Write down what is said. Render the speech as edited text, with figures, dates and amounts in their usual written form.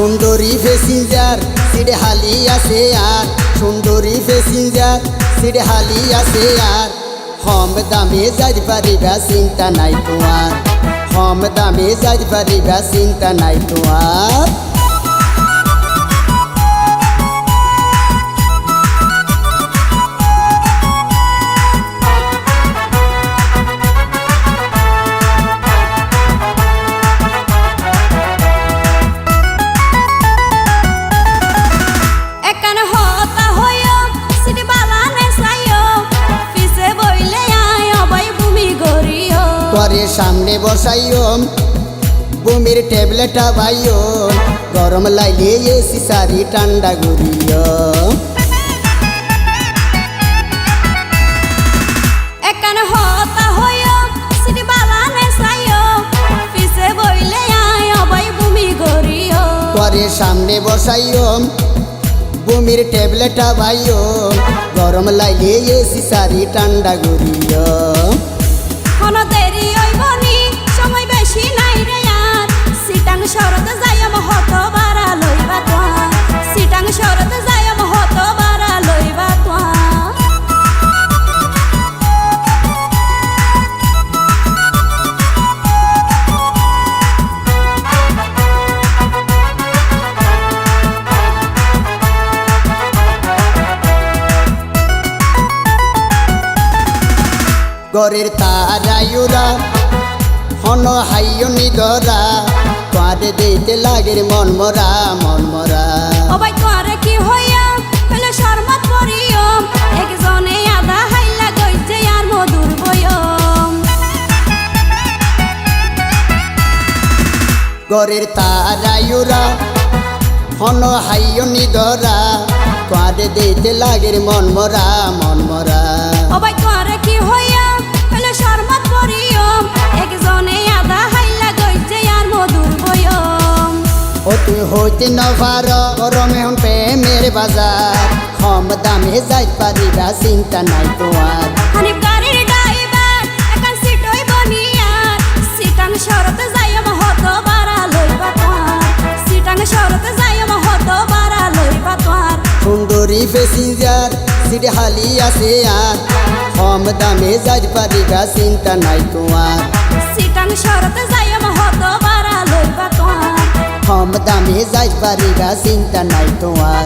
সুন্দরী passenger seat হালি আছে আর সুন্দরী প্যাসেঞ্জার সিট হালি আছে আর কম দামে যাইতে পারিবা চিন্তা নাই তোমার কম দামে যাইতে পারিবা চিন্তা নাই তোমার পরে সামনে বসাইও বমির ট্যাবলেট ভাইও গরম লাইলে এসি সারি ঠান্ডা করিও একান হতা হইও সিটি বালানে চাইও পিছে বইলে আয় অবৈ বমি গরিও পরে সামনে বসাইও বমির ট্যাবলেট ভাইও গরম লাইলে এসি সারি ঠান্ডা করিও কোনো দেরি হইবনি সময় বেশি নাই রে আর সিটাং শরতে যাইম হত বারা লইবা তোয়া সিটাং শরতে যাইম হত বারা লইবা তোয়া গরের তারায়ুরা হন হাইয় নিদরা তোয়ারে দেইতে লাগের মন মরা ওবাই তোয়ারে কি হইয়া পেলে শরমত পড়িও একজনে আধা হাইলা গইছে আর মধুর বয়ম গরের তারায়ুরা হন হাইয় নিদরা তোয়ারে দেইতে লাগের মন মরা ওবাই তোয়ারে কি হইয়া পেলে শরমত পড়িও একজনে আধা হাইলা গইছে আর মধুর বয়ম ও তুই হইতে ন পার গরমে হন প্রেমের বাজার কম দামে যাইতে পারিবা চিন্তা নাই তোমার হানিফ গাড়ির ড্রাইভার একান সিট হইব নিয়ার সিটাং শরতে যাইম হত বারা লইবা তোয়ার সিটাং শরতে যাইম হত বারা লইবা তোয়ার সুন্দরী প্যাসেঞ্জার সিট হালি আছে আর কম দামে যাইতে পারিবা চিন্তা নাই তোমার সিটাং শরতে যাইম হত বারা লইবা তোয়ার কম দামে যাইতে পারিবা চিন্তা নাই তোমার।